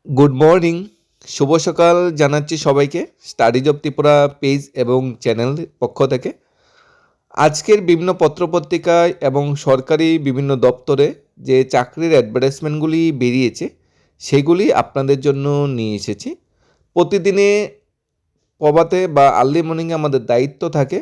Good morning, শুভ সকাল জানাচ্ছি সবাইকে স্টাডিজ অব ত্রিপুরা পেজ এবং চ্যানেল পক্ষ থেকে। আজকের বিভিন্ন পত্রপত্রিকায় এবং সরকারি বিভিন্ন দপ্তরে যে চাকরির অ্যাডভার্টাইজমেন্টগুলি বেরিয়েছে সেগুলি আপনাদের জন্য নিয়ে এসেছি। প্রতিদিনে প্রভাতে বা আর্লি মর্নিংয়ে আমাদের দায়িত্ব থাকে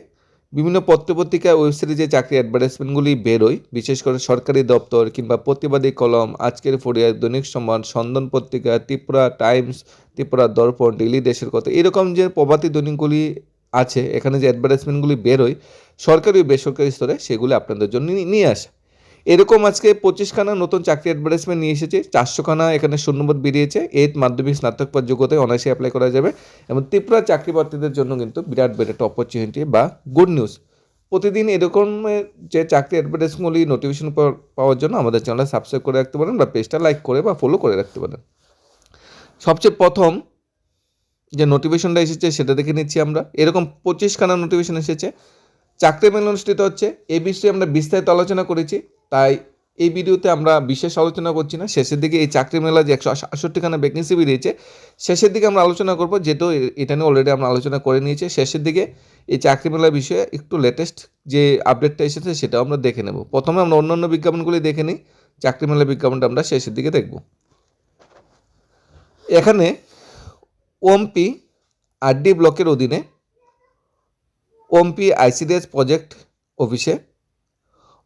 বিভিন্ন পত্রপত্রিকায় ওয়েবসাইটে যে চাকরি অ্যাডভার্টাইজমেন্টগুলি বেরোয়, বিশেষ করে সরকারি দপ্তর কিংবা প্রতিবাদী কলম, আজকের ফরিয়াদ, দৈনিক সংবাদ, সন্দন পত্রিকা, ত্রিপুরা টাইমস, ত্রিপুরা দর্পণ, ডেইলি দেশের কথা, এরকম যে প্রভাতী দৈনিকগুলি আছে, এখানে যে অ্যাডভার্টাইজমেন্টগুলি বেরোয় সরকারি ও বেসরকারি স্তরে, সেগুলি আপনাদের জন্য নিয়ে আসে। এরকম আজকে 25খানা নতুন চাকরি অ্যাডভার্টাইজমেন্ট নিয়ে এসেছে। 400খানা এখানে শূন্যপদ বেরিয়েছে। 8 মাধ্যমিক স্নাতক পদ যোগ্যতায় অনায়াসে অ্যাপ্লাই করা যাবে এবং ত্রিপুরা চাকরি প্রার্থীদের জন্য কিন্তু বিরাট একটা অপরচুনিটি বা গুড নিউজ। প্রতিদিন এরকমের যে চাকরি অ্যাডভার্টাইজমেন্টগুলি নোটিফিকেশন পাওয়ার জন্য আমাদের চ্যানেলটা সাবস্ক্রাইব করে রাখতে পারেন বা পেজটা লাইক করে বা ফলো করে রাখতে পারেন। সবচেয়ে প্রথম যে নোটিফিকেশনটা এসেছে সেটা দেখে নিচ্ছি আমরা। এরকম 25খানা নোটিফিকেশন এসেছে। চাকরি মেলা অনুষ্ঠিত হচ্ছে, এই বিষয়ে আমরা বিস্তারিত আলোচনা করেছি, তাই এই ভিডিওতে আমরা বিশেষ আলোচনা করছি না। শেষের দিকে এই চাকরি মেলা যে 168খানা ভ্যাকেন্সি বেরিয়েছে শেষের দিকে আমরা আলোচনা করব, যেহেতু এটা নিয়ে অলরেডি আমরা আলোচনা করে নিয়েছি। শেষের দিকে এই চাকরি মেলার বিষয়ে একটু লেটেস্ট যে আপডেটটা এসেছে সেটাও আমরা দেখে নেব। প্রথমে আমরা অন্যান্য বিজ্ঞাপনগুলি দেখে নিই, চাকরি মেলার বিজ্ঞাপনটা আমরা শেষের দিকে দেখব। এখানে ওএমপি আরডি ব্লকের অধীনে ওএমপি আইসিডিএস প্রজেক্ট অফিসে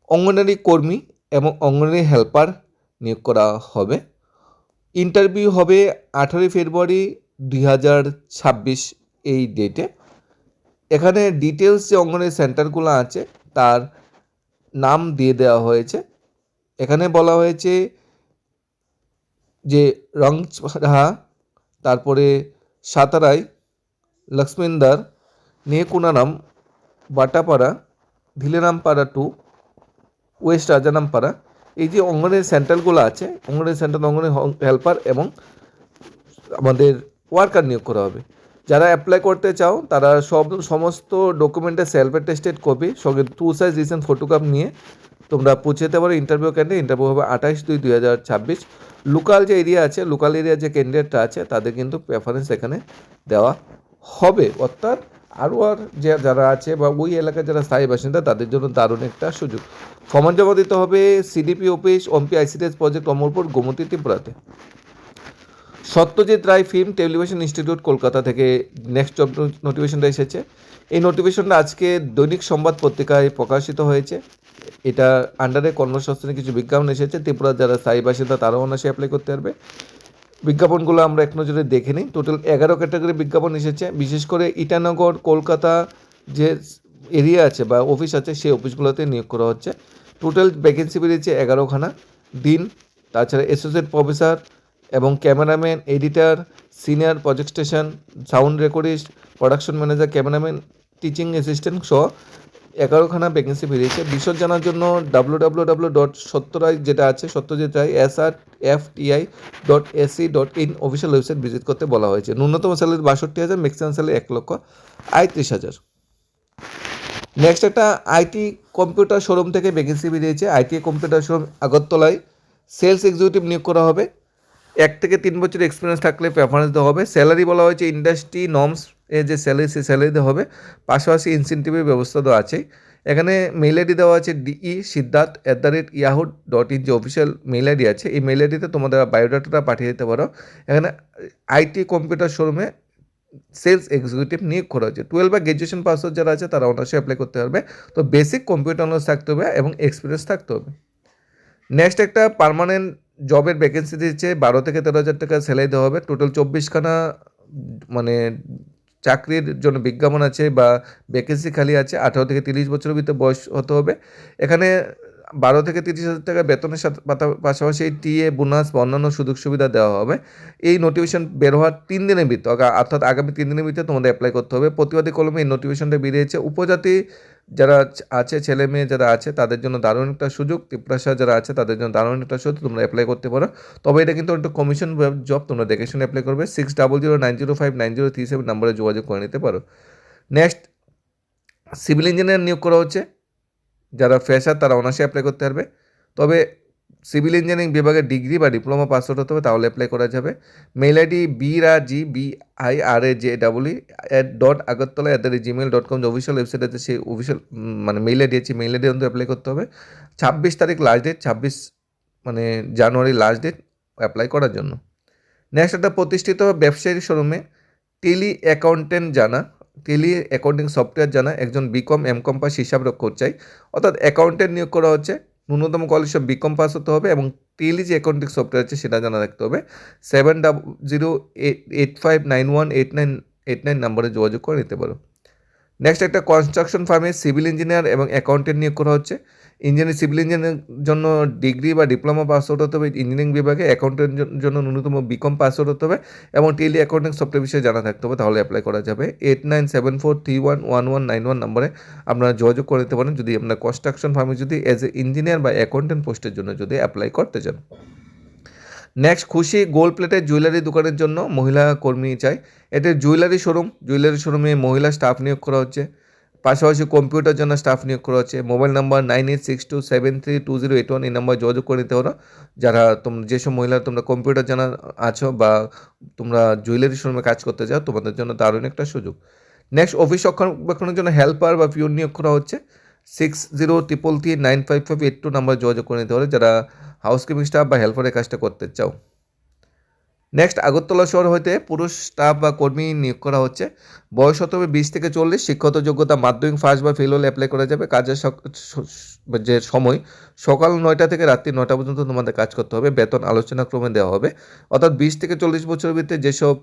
অঙ্গনওয়াড়ি কর্মী এবং অঙ্গনওয়াড়ি হেল্পার নিয়োগ করা হবে। ইন্টারভিউ হবে 18 ফেব্রুয়ারি 2026 এই ডেটে। এখানে ডিটেলস যে অঙ্গনওয়াড়ি সেন্টারগুলো আছে তার নাম দিয়ে দেওয়া হয়েছে। এখানে বলা হয়েছে যে রংছড়া, তারপরে সাতারাই, লক্ষ্মীন্দার, নেকুনারাম, বাটাপাড়া, ধিলেরামপাড়া 2, ওয়েস্ট রাজারামপাড়া, এই যে অঙ্গনওয়াড়ি সেন্টারগুলো আছে, অঙ্গনওয়াড়ি সেন্টার অঙ্গনওয়াড়ি হেল্পার এবং আমাদের ওয়ার্কার নিয়োগ করা হবে। যারা অ্যাপ্লাই করতে চাও তারা সমস্ত ডকুমেন্টের সেলফ অ্যাটেস্টেড কপি সঙ্গে 2 সাইজ রিসেন্ট ফটোগ্রাফ নিয়ে তোমরা পৌঁছে যেতে পারো ইন্টারভিউ কেন্দ্রে। ইন্টারভিউ হবে 28/2/2026। লোকাল যে এরিয়া আছে, লোকাল এরিয়ার যে ক্যান্ডিডেটরা আছে তাদের কিন্তু প্রেফারেন্স এখানে দেওয়া হবে, অর্থাৎ যে যারা আছে বা ওই এলাকার যারা স্থায়ী বাসিন্দা তাদের জন্য দারুণ একটা সুযোগ। ফর্ম জমা দিতে হবে CDP office, OMP ICDS project, Amarpur, Gomati, ত্রিপুরাতে। Satyajit Ray film television institute Kolkata থেকে নেক্সট জব নোটিফিকেশনটা এসেছে। এই নোটিফিকেশনটা আজকে দৈনিক সংবাদ পত্রিকায় প্রকাশিত হয়েছে। এটা আন্ডারে কর্মসংস্থানের কিছু বিজ্ঞাপন এসেছে। ত্রিপুরার যারা স্থায়ী বাসিন্দা তারাও অনায়াসে অ্যাপ্লাই করতে পারবে। বিজ্ঞাপনগুলো আমরা এক নজরে দেখে নিই। টোটাল 11 ক্যাটাগরি বিজ্ঞাপন এসেছে। বিশেষ করে ইটানগর, কলকাতা যে এরিয়া আছে বা অফিস আছে সেই অফিসগুলোতে নিয়োগ করা হচ্ছে। টোটাল ভ্যাকেন্সি বেরিয়েছে 11খানা। দিন তাছাড়া অ্যাসোসিয়েট প্রফেসর এবং cameraman, editor, senior project station, sound recordist, production manager, cameraman, teaching assistant সহ 11খানা ভ্যাকেন্সি বেরিয়েছে। বিশদ জানার জন্য www.সত্যরায় যেটা আছে Satyajit Ray SRFTI.ac.in official website visit করতে বলা হয়েছে। ন্যূনতম স্যালারি 62,000, ম্যাক্সিমাম স্যালারি 1,30,000। নেক্সট একটা আইটি কম্পিউটার শোরুম থেকে ভ্যাকেন্সি বেরিয়েছে। আইটি কম্পিউটার শোরুম আগরতলায় সেলস এক্সিকিউটিভ নিয়োগ করা হবে। 1 থেকে 3 বছর এক্সপিরিয়েন্স থাকলে প্রেফারেন্স দেওয়া হবে। স্যালারি বলা হয়েছে ইন্ডাস্ট্রি নর্মস এর যে স্যালারি সেই স্যালারি দেওয়া হবে, পাশাপাশি ইনসেন্টিভের ব্যবস্থা দেওয়া আছে। এখানে মেল আইডি দেওয়া আছে DE.Siddharth@yahoo.in যে অফিসিয়াল মেল আইডি আছে, এই মেল আইডিতে তোমাদের বায়োডাটাটা পাঠিয়ে দিতে পারো। এখানে আইটি কম্পিউটার শোরুমে সেলস এক্সিকিউটিভ নিয়োগ করা হচ্ছে। 12 বা গ্র্যাজুয়েশন পাস যারা আছে তারা অনার্সে অ্যাপ্লাই করতে পারবে। তো বেসিক কম্পিউটার নলেজ থাকতে হবে এবং এক্সপিরিয়েন্স থাকতে হবে। নেক্সট একটা পার্মানেন্ট জবের ভ্যাকেন্সি দিচ্ছে। 12 থেকে 13,000 টাকা স্যালারি দেওয়া হবে। টোটাল 24খানা মানে চাকরির জন্য বিজ্ঞাপন আছে বা ভ্যাকেন্সি খালি আছে। 18 থেকে 30 বছরের ভিতরে বয়স হতে হবে। এখানে 12 থেকে 30,000 টাকা বেতনের সাথে পাশাপাশি টিএ বোনাস বা অন্যান্য সুযোগ সুবিধা দেওয়া হবে। এই নোটিফিকেশন বের হওয়ার 3 দিনের ভিতরে, অর্থাৎ আগামী 3 দিনের ভিতরে তোমাদের অ্যাপ্লাই করতে হবে। প্রতিবাদী কলমে এই নোটিফিকেশনটা বেরিয়েছে। উপজাতি যারা আছে, ছেলে মেয়ে যারা আছে তাদের জন্য দারুণ একটা সুযোগ। ত্রিপুরাশা যারা আছে তাদের জন্য দারুণ একটা সুযোগ, তোমরা অ্যাপ্লাই করতে পারো। তবে এটা কিন্তু একটা কমিশন জব, তোমরা দেখে শুনে অ্যাপ্লাই করবে। 6009059037 নম্বরে যোগাযোগ করে নিতে পারো। নেক্সট সিভিল ইঞ্জিনিয়ার নিয়োগ করা হচ্ছে। যারা ফ্রেশার তারা অনার্সে অ্যাপ্লাই করতে পারবে। তবে সিভিল ইঞ্জিনিয়ারিং বিভাগে ডিগ্রি বা ডিপ্লোমা পাস আউট হতে হবে, তাহলে অ্যাপ্লাই করা যাবে। মেইল আইডি BIRAJEE@agartala@gmail.com যে অফিসিয়াল ওয়েবসাইট আছে, সেই অফিসিয়াল মানে মেইল আইডি আছে, মেইল আইডি কিন্তু অ্যাপ্লাই করতে হবে। 26 তারিখ লাস্ট ডেট, 26 মানে জানুয়ারি লাস্ট ডেট অ্যাপ্লাই করার জন্য। নেক্সট, একটা প্রতিষ্ঠিত ব্যবসায়ী শোরুমে টেলি অ্যাকাউন্টেন্ট জানা, টেলি অ্যাকাউন্টিং সফটওয়্যার জানা একজন বিকম এমকম পাস হিসাবরক্ষক চাই, অর্থাৎ অ্যাকাউন্টেন্ট নিয়োগ করা হচ্ছে। ন্যূনতম কোয়ালিফিকেশন বিকম পাস হতে হবে এবং টেলি যে অ্যাকাউন্টিং সফটওয়্যার আছে সেটা জানা রাখতে হবে। 7085918989 নম্বরে যোগাযোগ করে নিতে পারো। নেক্সট, একটা কনস্ট্রাকশন ফার্মে সিভিল ইঞ্জিনিয়ার এবং অ্যাকাউন্টেন্ট নিয়োগ করা হচ্ছে। সিভিল ইঞ্জিনিয়ারের জন্য ডিগ্রি বা ডিপ্লোমা পাস আউট হতে হবে ইঞ্জিনিয়ারিং বিভাগে, অ্যাকাউন্টেন্টের জন্য ন্যূনতম বিকম পাস আউট হতে হবে এবং টেলি অ্যাকাউন্টিং সফটওয়্যার বিষয়ে জানা থাকতে হবে, তাহলে অ্যাপ্লাই করা যাবে। 8974311191 নম্বরে আপনারা যোগাযোগ করে নিতে পারেন যদি আপনার কনস্ট্রাকশন ফার্মে যদি অ্যাজ এ ইঞ্জিনিয়ার বা অ্যাকাউন্টেন্ট পোস্টের জন্য যদি অ্যাপ্লাই করতে চান। নেক্সট, খুশি গোল্ড প্লেটের জুয়েলারি দোকানের জন্য মহিলা কর্মী চাই। এটা জুয়েলারি শোরুমে মহিলা স্টাফ নিয়োগ করা হচ্ছে। পাশাপাশি কম্পিউটার জন্য স্টাফ নিয়োগ করা হচ্ছে। মোবাইল নাম্বার 9862732081 এই নাম্বারে যোগাযোগ করে নিতে পারো যারা তোমরা যেসব মহিলা তোমরা কম্পিউটার জানা আছো বা তোমরা জুয়েলারি শোরুমে কাজ করতে চাও, তোমাদের জন্য দারুণ একটা সুযোগ। নেক্সট, অফিস রক্ষণাবেক্ষণের জন্য হেল্পার বা পিওন নিয়োগ করা হচ্ছে। 6033395582 নাম্বারে যোগাযোগ করে নিতে পারো যারা হাউসকিপিং স্টাফ বা হেল্পারের কাজটা করতে চাও। নেক্সট, আগরতলা শহর হইতে পুরুষ স্টাফ বা কর্মী নিয়োগ করা হচ্ছে। বয়স হতে হবে 20 থেকে 40। শিক্ষাগত যোগ্যতা মাধ্যমিক ফার্স্ট বা ফেল হলে অ্যাপ্লাই করা যাবে। কাজের যে সময় সকাল 9টা থেকে রাত্রি 9টা পর্যন্ত তোমাদের কাজ করতে হবে। বেতন আলোচনা ক্রমে দেওয়া হবে। অর্থাৎ 20 থেকে 40 বছরের ভিতরে যেসব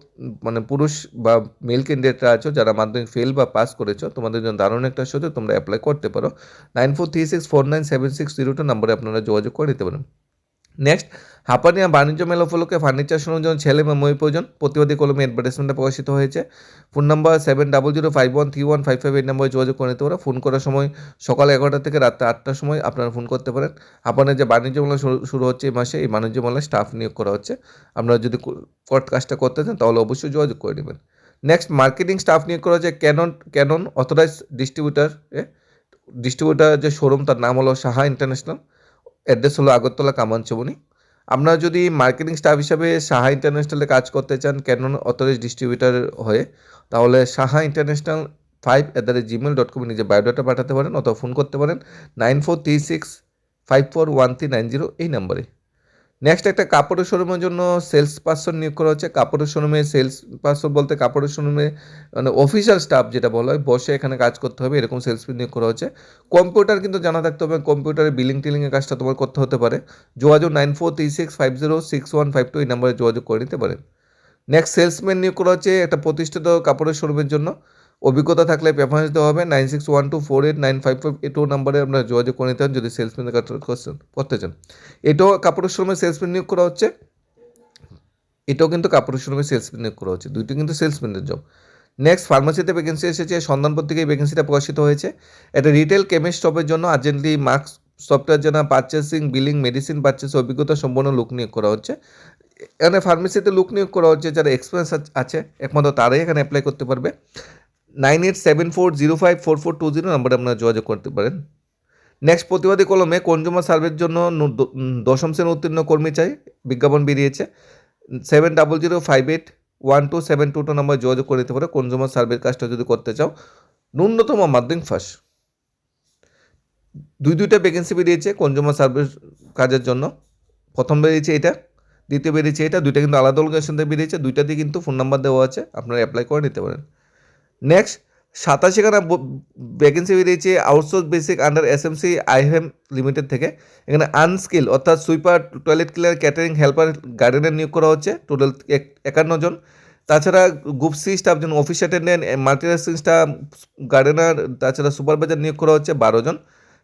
মানে পুরুষ বা মেল ক্যান্ডিডেটরা আছো যারা মাধ্যমিক ফেল বা পাস করেছো, তোমাদের জন্য দারুণ একটা সুযোগ, তোমরা অ্যাপ্লাই করতে পারো। 9436497602 নম্বরে আপনারা যোগাযোগ করে নিতে পারেন। নেক্সট, হাপানিয়া বাণিজ্য মেলা উপলক্ষে ফার্নিচার শোনার জন্য ছেলে বা মেয়ে প্রয়োজন। প্রতিবাদী কলমে অ্যাডভার্টাইজমেন্টে প্রকাশিত হয়েছে। ফোন নাম্বার 7005131558 নম্বরে যোগাযোগ করে নিতে পারো। ফোন করার সময় সকাল 11টা থেকে রাত 8টার সময় আপনারা ফোন করতে পারেন। হাপানিয়া যে বাণিজ্য মেলা শুরু হচ্ছে এই মাসে, এই বাণিজ্য মেলায় স্টাফ নিয়োগ করা হচ্ছে। আপনারা যদি কাজটা করতে চান তাহলে অবশ্যই যোগাযোগ করে নেবেন। নেক্সট, মার্কেটিং স্টাফ নিয়োগ করা হচ্ছে ক্যানন অথরাইজ ডিস্ট্রিবিউটার যে শোরুম তার নাম হলো সাহা ইন্টারন্যাশনাল। অ্যাড্রেস হলো আগরতলা কামানচুবনি। আপনারা যদি মার্কেটিং স্টাফ হিসাবে সাহা ইন্টারন্যাশনালে কাজ করতে চান ক্যানন অথরাইজ ডিস্ট্রিবিউটার হয়ে, তাহলে সাহা ইন্টারন্যাশনাল 5@gmail.com নিজে বায়োডাটা পাঠাতে পারেন অথবা ফোন করতে পারেন 9436541390 এই নম্বরে। নেক্সট, একটা কাপড়ের শোরুমের জন্য সেলস পার্সন নিয়োগ করা হচ্ছে। কাপড়ের শোরুমে সেলস পার্সন বলতে কাপড়ের শোরুমে মানে অফিসিয়াল স্টাফ যেটা বলা হয়, বসে এখানে কাজ করতে হবে, এরকম সেলস নিয়োগ করা হচ্ছে। কম্পিউটার কিন্তু জানা থাকতে হবে, কম্পিউটারে টিলিংয়ের কাজটা তোমার করতে হতে পারে। যোগাযোগ 9436506152 এই নাম্বারে যোগাযোগ করে নিতে পারেন। নেক্সট, সেলসম্যান নিয়োগ করা হচ্ছে একটা প্রতিষ্ঠিত কাপড়ের শোরুমের জন্য। অভিজ্ঞতা থাকলে প্রেফারেন্স দেওয়া হবে। 9612489552 নাম্বারে আপনারা যোগাযোগ করে নিতে পারেন যদি সেলসম্যানের কাজ করতে চান। এটাও কাপড়ের শোরুমে সেলসম্যান নিয়োগ করা হচ্ছে। এটাও কিন্তু কাপড়ের শোরুমে সেলসম্যান নিয়োগ করা হচ্ছে, দুইটি কিন্তু সেলসম্যানের জব। নেক্সট, ফার্মাসিতে ভ্যাকেন্সি এসেছে। সন্ধান পত্রিকায় ভ্যাকেন্সিটা প্রকাশিত হয়েছে। এটা রিটেল কেমিস্ট শপের জন্য আর্জেন্টলি মার্কস সফটওয়্যার জানা, পারচেসিং, বিলিং, মেডিসিন পারচেস অভিজ্ঞতা সম্পন্ন লোক নিয়োগ করা হচ্ছে। এখানে ফার্মেসিতে লোক নিয়োগ করা হচ্ছে যারা এক্সপিরিয়েন্স আছে একমাত্র তারাই এখানে অ্যাপ্লাই করতে পারবে। 9874054420 নম্বরে আপনারা যোগাযোগ করতে পারেন। নেক্সট, প্রতিবাদী কলমে কনজুমার সার্ভের জন্য 10ম শ্রেণী উত্তীর্ণ কর্মী চাই, বিজ্ঞাপন বেরিয়েছে। 7005812722 নম্বরে যোগাযোগ করে নিতে পারো কনজুমার সার্ভের কাজটা যদি করতে চাও। ন্যূনতম মাধ্যমিক ফার্স্ট। দুইটা ভ্যাকেন্সি বেরিয়েছে কনজুমার সার্ভিস কাজের জন্য। প্রথম বেরিয়েছে এটা, দ্বিতীয় বেরিয়েছে এটা, দুইটা কিন্তু আলাদা লোকেশন থেকে বেরিয়েছে। দুইটাতেই কিন্তু ফোন নাম্বার দেওয়া আছে, আপনারা অ্যাপ্লাই করে নিতে পারেন। নেক্সট, 87খানা ভ্যাকেন্সি বেরিয়েছে আউটসোর্স বেসিক আন্ডার এসএমসি আইহেম লিমিটেড থেকে। এখানে আনস্কিল অর্থাৎ sweeper, toilet cleaner, catering helper, gardener নিয়োগ করা হচ্ছে। টোটাল 51 জন। তাছাড়া গ্রুপ সি স্টাফ যেন office attendant, multitasking staff, gardener, তাছাড়া সুপারভাইজার নিয়োগ করা হচ্ছে 12 জন।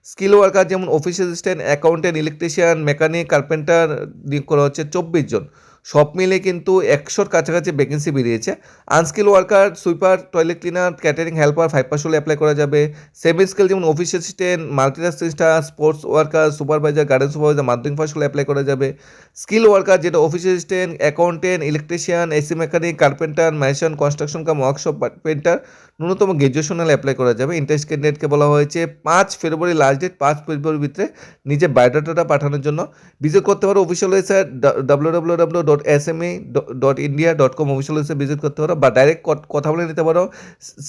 স্কিল ওয়ার্কার যেমন office assistant, accountant, electrician, mechanic, carpenter নিয়োগ করা হচ্ছে 24 জন। সব মিলে কিন্তু 100-র কাছাকাছি ভ্যাকেন্সি বেরিয়েছে। Unskill worker, sweeper, toilet cleaner, catering helper 5% apply করা যাবে। সেমি স্কিল যেমন office assistant, multitask staff, sports worker, supervisor, garden supervisor মাধ্যমিক পাশ করলে অ্যাপ্লাই করা যাবে। স্কিল ওয়ার্কার যেটা office assistant, accountant, electrician, AC mechanic, carpenter, mason, construction cum workshop painter ন্যূনতম গ্র্যাজুয়েশনাল অ্যাপ্লাই করা যাবে। ইন্টারেস্ট ক্যান্ডিডেটকে বলা হয়েছে 5 ফেব্রুয়ারি লাস্ট ডেট, 5 ফেব্রুয়ারির ভিতরে নিজের বায়োডাটাটা পাঠানোর জন্য। ভিজিট করতে পারো official website www.sme.india.com official website visit করতে পারো, বা ডাইরেক্ট কথা বলে নিতে পারো।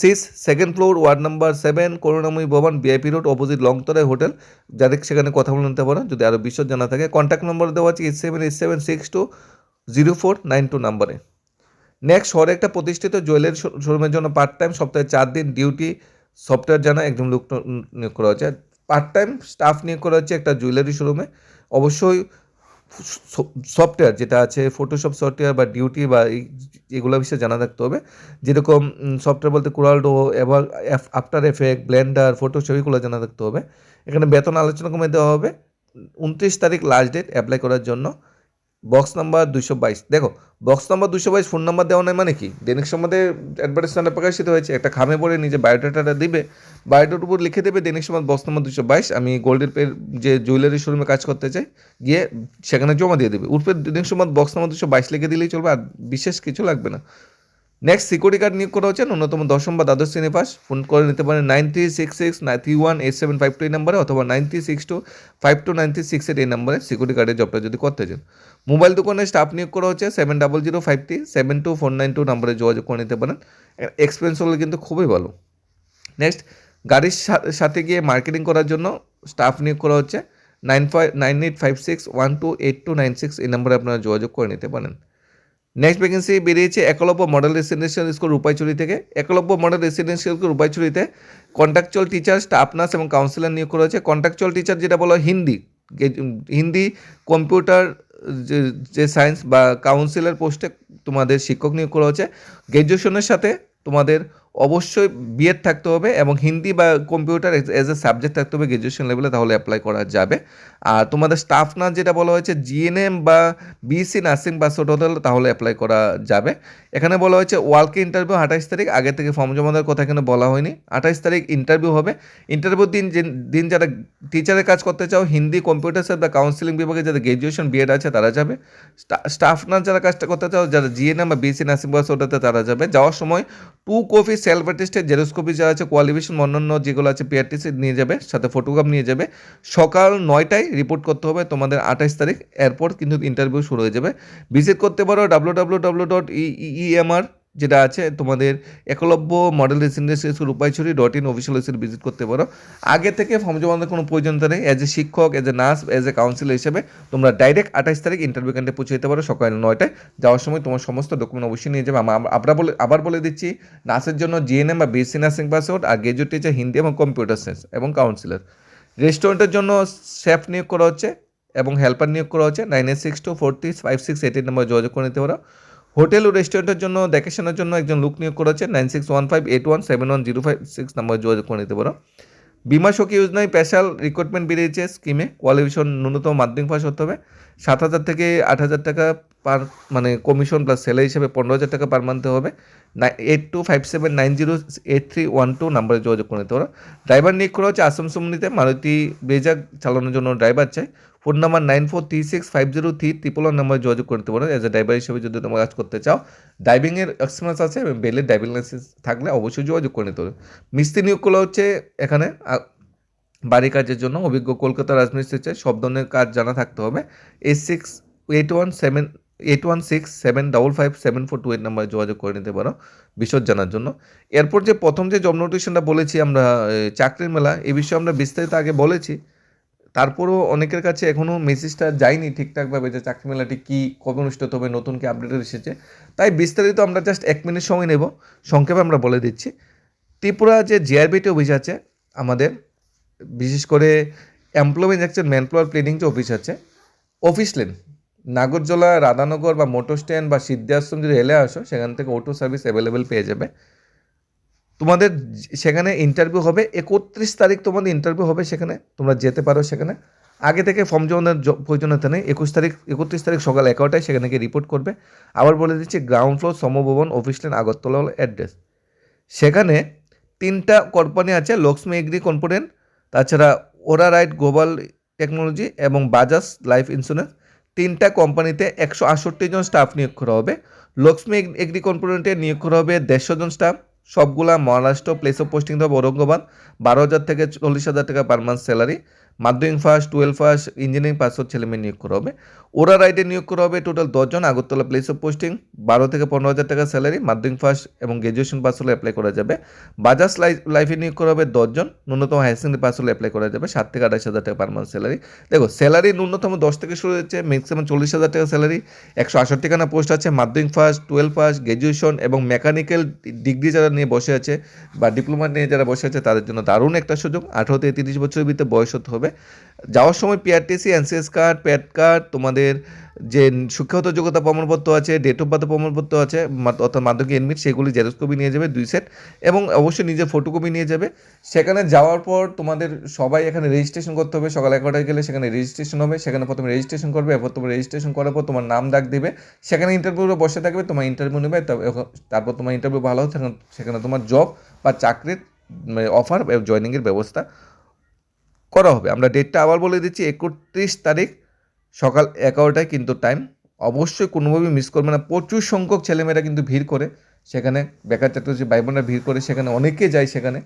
6 সেকেন্ড ফ্লোর, ওয়ার্ড নাম্বার 7, করুণাময়ী ভবন, ভিআইপি রোড, অপোজিট লংতরাই হোটেল। ডাইরেক্ট সেখানে কথা বলে নিতে পারো যদি আরও বিশদ জানা থাকে। কন্ট্যাক্ট নম্বর দেওয়া আছে 8787620492 নাম্বারে। নেক্সট, শহরে একটা প্রতিষ্ঠিত জুয়েলারি শোরুমের জন্য পার্ট টাইম সপ্তাহে 4 দিন ডিউটি সফটওয়্যার জানা একজন লোক নিয়োগ করা হচ্ছে। পার্ট টাইম স্টাফ নিয়োগ করা হচ্ছে একটা জুয়েলারি শোরুমে। অবশ্যই সফটওয়্যার যেটা আছে ফটোশপ সফটওয়্যার বা ডিউটি বা এগুলো বিষয়ে জানা থাকতে হবে। যেরকম সফটওয়্যার বলতে কোরালডো, এবার আফটার এফেক্ট, ব্লেন্ডার, ফটোশপ এগুলো জানা থাকতে হবে। এখানে বেতন আলোচনা কমে দেওয়া হবে। 29 তারিখ লাস্ট ডেট অ্যাপ্লাই করার জন্য। বক্স নাম্বার 222, দেখো বক্স নাম্বার 222 ফোন নাম্বার দেওয়া নাই মানে কি, দৈনিক সম্বাদে অ্যাডভার্টাইজমেন্টে প্রকাশিত হয়েছে, একটা খামে পড়ে নিজে বায়োডাটাটা দিবে, বায়োডাটার উপর লিখে দেবে দৈনিক সম্বাদ বক্স নাম্বার 222, আমি গোল্ডের পের যে জুয়েলারি শোরুমে কাজ করতে চাই, গিয়ে সেখানে জমা দিয়ে দেবে। উর্ফে দৈনিক সম্বাদ বক্স নাম্বার 222 লিখে দিলেই চলবে, আর বিশেষ কিছু লাগবে না। নেক্সট, সিকিউরিটি গার্ড নিয়োগ করা হচ্ছে ন্যূনতম 10ম বা দ্বাদশ শ্রেণী পাস। ফোন করে নিতে পারেন 9366918752 এই নাম্বারে, অথবা 9362529368 এই নাম্বারে সিকিউরিটি গার্ডের জবটা যদি করতে চান। মোবাইল দোকানে স্টাফ নিয়োগ করা হচ্ছে 7005372492 নাম্বারে যোগাযোগ করে নিতে পারেন। এক্সপিরিয়েন্স হলে কিন্তু খুবই ভালো। নেক্সট, গাড়ির সাথে গিয়ে মার্কেটিং করার জন্য স্টাফ নিয়োগ করা হচ্ছে 959856128296 এই নাম্বারে আপনারা যোগাযোগ করে নিতে পারেন। নেক্সট ভ্যাকেন্সি বেরিয়েছে Eklavya model residential school Rupaichuri থেকে। একলব্য মডেল রেসিডেন্সিয়াল স্কুল রূপাইচুরিতে কন্ট্রাকচুয়াল টিচার, স্টাফ নার্স এবং কাউন্সিলর নিয়োগ করা হয়েছে। কন্ট্রাকচুয়াল টিচার যেটা বলা হয় হিন্দি, কম্পিউটার যে সায়েন্স বা কাউন্সিলর পোস্টে তোমাদের শিক্ষক নিয়োগ করা হচ্ছে। গ্র্যাজুয়েশনের সাথে তোমাদের অবশ্যই বিএড থাকতে হবে এবং হিন্দি বা কম্পিউটার এজ এ সাবজেক্ট থাকতে হবে গ্র্যাজুয়েশন লেভেলে, তাহলে অ্যাপ্লাই করা যাবে। আর তোমাদের স্টাফ নার্স যেটা বলা হয়েছে জিএনএম বা বিএসসি নার্সিং পাস আউট হতে হলে তাহলে অ্যাপ্লাই করা যাবে। এখানে বলা হয়েছে ওয়ার্ক ইন্টারভিউ 28 তারিখ, আগে থেকে ফর্ম জমা দেওয়ার কথা এখানে বলা হয়নি। 28 তারিখ ইন্টারভিউ হবে। ইন্টারভিউ দিন যারা টিচারের কাজ করতে চাও, হিন্দি, কম্পিউটার সায়েন্স বা কাউন্সিলিং বিভাগে যাদের গ্র্যাজুয়েশন বিএড আছে তারা যাবে। স্টাফ নার্স যারা কাজটা করতে চাও, যারা জিএনএম বা বিএসসি নার্সিং পাস ওটাতে তারা যাবে। যাওয়ার সময় 2 copy self attested xerox copy যা আছে, কোয়ালিফিকেশন অন্যান্য যেগুলো আছে পিআরটিসি নিয়ে যাবে, সাথে ফটোগ্রাফ নিয়ে যাবে। সকাল 9টায় রিপোর্ট করতে হবে তোমাদের 28 তারিখ, এরপর কিন্তু ইন্টারভিউ শুরু হয়ে যাবে। ভিজিট করতে পারো www.emr যেটা আছে তোমাদের একলব্য মডেল রেসিডেন্সিয়াল স্কুল রূপাইছড়ি.in অফিসিয়াল ওয়েবসাইট ভিজিট করতে পারো। আগে থেকে ফর্ম জমা দেওয়ার কোনো প্রয়োজনীয়তা নেই। অ্যাজ এ শিক্ষক, as a nurse, as a councillor হিসেবে তোমরা ডাইরেক্ট 28 তারিখ ইন্টারভিউ কেন্দ্রে পৌঁছে যেতে পারো সকাল 9টায়। যাওয়ার সময় তোমার সমস্ত ডকুমেন্ট অবশ্যই নিয়ে যাবে। আবার বলে দিচ্ছি, নার্সের জন্য জিএনএম বা বিএসসি নার্সিং পাস আউট, আর গ্র্যাজুয়েট টিচার হিন্দি এবং কম্পিউটার সায়েন্স এবং কাউন্সিলর। রেস্টুরেন্টের জন্য শেফ নিয়োগ করা হচ্ছে এবং হেল্পার নিয়োগ করা হচ্ছে। 9862435688 নম্বরে যোগাযোগ করে নিতে পারো। হোটেল ও রেস্টুরেন্টের জন্য দেখাশোনার জন্য একজন লোক নিয়োগ করা হচ্ছে। 9615817056 নম্বরে যোগাযোগ করে নিতে পারো। বিমা সখী যোজনায় স্পেশাল রিক্রুটমেন্ট বেরিয়েছে স্কিমে। কোয়ালিফিকেশন ন্যূনতম মাধ্যমিক পাস হতে হবে। 7,000 থেকে 8,000 টাকা পার, মানে কমিশন প্লাস স্যালারি হিসেবে 15,000 টাকা পার মান্থে হবে। 8257908312 নাম্বারে যোগাযোগ করে নিতে পারো। ড্রাইভার নিয়োগ করা হচ্ছে আসানসোমনিতে, মারুতি ব্রেজা চালানোর জন্য ড্রাইভার চাই। ফোন নাম্বার 9436503111 নাম্বারে যোগাযোগ করতে পারো এজ এ ড্রাইভার হিসেবে যদি তোমরা কাজ করতে চাও। ড্রাইভিংয়ের এক্সপিরিয়েন্স আছে এবং বেলের ড্রাইভিং লাইসেন্স থাকলে অবশ্যই যোগাযোগ করে নিতে হবে। মিস্ত্রি নিয়োগ করা হচ্ছে এখানে বাড়ি কাজের জন্য। অভিজ্ঞ কলকাতা রাজমিস্ত্রি চাই, সব ধরনের কাজ জানা থাকতে হবে। 81678557457428 নাম্বারে যোগাযোগ করে নিতে পারো বিশদ জানার জন্য। এরপর যে প্রথম যে জব নোটিফিকেশনটা বলেছি আমরা, চাকরির মেলা, এই বিষয়ে আমরা বিস্তারিত আগে বলেছি। তারপরেও অনেকের কাছে এখনও মেসেজটা যায়নি ঠিকঠাকভাবে যে চাকরি মেলাটি কী, কবে অনুষ্ঠিত হবে, নতুন কি আপডেট এসেছে। তাই বিস্তারিত আমরা জাস্ট 1 মিনিট সময় নেব, সংক্ষেপে আমরা বলে দিচ্ছি। ত্রিপুরা যে জিআরবিটি অফিস আছে আমাদের, বিশেষ করে এমপ্লয়মেন্ট অ্যাকশন ম্যানপাওয়ার প্ল্যানিং যে অফিস আছে, অফিস লেন নাগরজোলা, রাধানগর বা মোটর স্ট্যান্ড বা সিদ্ধাশ্রম যদি রেলে আসো, সেখান থেকে অটো সার্ভিস অ্যাভেলেবেল পেয়ে যাবে। তোমাদের সেখানে ইন্টারভিউ হবে 31 তারিখ, তোমাদের ইন্টারভিউ হবে সেখানে, তোমরা যেতে পারো সেখানে। আগে থেকে ফর্ম জমানোর প্রয়োজনীয়তা নেই। 31 তারিখ সকাল 11টায় সেখানে গিয়ে রিপোর্ট করবে। আবার বলে দিচ্ছি, গ্রাউন্ড ফ্লোর সমভবন, অফিস লেন, আগরতলা হল অ্যাড্রেস। সেখানে 3টা কোম্পানি আছে, লক্ষ্মী এগ্রি কম্পোনেন্ট, তাছাড়া ওরা রাইট গ্লোবাল টেকনোলজি এবং বাজাজ লাইফ ইন্স্যুরেন্স। 3টা কোম্পানিতে 168 জন স্টাফ নিয়োগ করা হবে। লক্ষ্মী এগ্রি কম্পোনেন্টে নিয়োগ করা হবে 150 জন স্টাফ, সবগুলা মহারাষ্ট্র, প্লেস অফ পোস্টিং হবে ঔরঙ্গাবাদ। 12,000 থেকে 40,000 টাকা পার মান্থ স্যালারি। মাধ্যমিক ফার্স্ট, 12 ফার্স্ট, ইঞ্জিনিয়ারিং পাস ছেলেমেয়ে নিয়োগ করা হবে। ওরা রাইডে নিয়োগ করা হবে টোটাল 10 জন, আগরতলা প্লেস অফ পোস্টিং, 12 থেকে 15,000 টাকা স্যালারি, মাধ্যমিক ফার্স্ট এবং গ্র্যাজুয়েশন পাস হলে অ্যাপ্লাই করা যাবে। বাজাজ লাইফে নিয়োগ করা হবে 10 জন, ন্যূনতম হায়ার সেকেন্ডারি পাস হলে অ্যাপ্লাই করা যাবে, 7 থেকে 28,000 টাকা পার মান্থ স্যালারি। দেখো স্যালারি ন্যূনতম 10 থেকে শুরু হচ্ছে, ম্যাক্সিমাম 40,000 টাকা স্যালারি। 168 খানা পোস্ট আছে, মাধ্যমিক ফার্স্ট, 12 ফার্স্ট, গ্র্যাজুয়েশন এবং মেকানিক্যাল ডিগ্রি যারা নিয়ে বসে আছে বা ডিপ্লোমা নিয়ে যারা বসে আছে তাদের জন্য দারুণ একটা সুযোগ। 18 থেকে 30 বছরের ভিতরে বয়স হতে হবে। যাওয়ার সময় PRTC, NCS card, pad card, তোমাদের যে শিক্ষাগত যোগ্যতা প্রমাণপত্র আছে, ডেট অফ বার্থ প্রমাণপত্র আছে, অর্থাৎ মাধ্যমিক এডমিট, সেগুলি জেরক্স কপি নিয়ে যাবে 2 সেট, এবং অবশ্যই নিজের ফটোকপি নিয়ে যাবে। সেখানে যাওয়ার পর তোমাদের সবাই এখানে রেজিস্ট্রেশন করতে হবে। সকাল 11টায় গেলে সেখানে রেজিস্ট্রেশন হবে, সেখানে প্রথমে রেজিস্ট্রেশন করবে, এরপর তোমার রেজিস্ট্রেশন করার পর তোমার নাম ডাক দেবে, সেখানে ইন্টারভিউরে বসে থাকবে, তোমার ইন্টারভিউ নেবে, তারপর তোমার ইন্টারভিউ ভালো হয় সেখানে তোমার জব বা চাকরির অফার জয়েনিংয়ের ব্যবস্থা করা হবে। আমরা ডেটটা আবার বলে দিচ্ছি, 31 তারিখ সকাল 11টায় কিন্তু টাইম। অবশ্যই কোনোভাবেই মিস করবে না। প্রচুর সংখ্যক ছেলেমেয়েরা কিন্তু ভিড় করে সেখানে, বেকার ছাত্রছাত্রী ভাই বোনরা ভিড় করে সেখানে, অনেকে যায় সেখানে।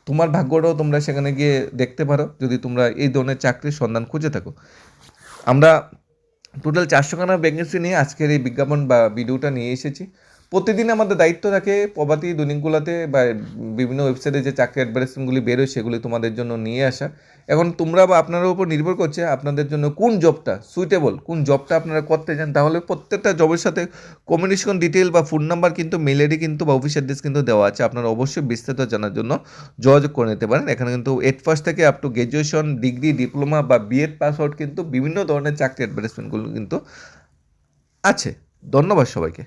তোমার ভাগ্যটাও তোমরা সেখানে গিয়ে দেখতে পারো যদি তোমরা এই ধরনের চাকরির সন্ধান খুঁজে থাকো। আমরা টোটাল 400খানা ভ্যাকেন্সি নিয়ে আজকের এই বিজ্ঞাপন বা ভিডিওটা নিয়ে এসেছি। প্রতিদিন আমাদের দায়িত্ব থাকে প্রভাতী দৈনিকগুলোতে বা বিভিন্ন ওয়েবসাইটে যে চাকরি অ্যাডভার্টাইজমেন্টগুলি বেরোয় সেগুলি তোমাদের জন্য নিয়ে আসা। এখন তোমরা বা আপনার উপর নির্ভর করছে আপনাদের জন্য কোন জবটা সুইটেবল, কোন জবটা আপনারা করতে চান। তাহলে প্রত্যেকটা জবের সাথে কমিউনিকেশন ডিটেল বা ফোন নাম্বার কিন্তু, মেল আইডি কিন্তু বা অফিস অ্যাড্রেস কিন্তু দেওয়া আছে। আপনারা অবশ্যই বিস্তারিত জানার জন্য যোগাযোগ করে নিতে পারেন। এখানে কিন্তু 8 ফার্স্ট থেকে up to graduation, degree, diploma বা বিএড পাস আউট কিন্তু বিভিন্ন ধরনের চাকরি অ্যাডভার্টাইজমেন্টগুলো কিন্তু আছে। ধন্যবাদ সবাইকে।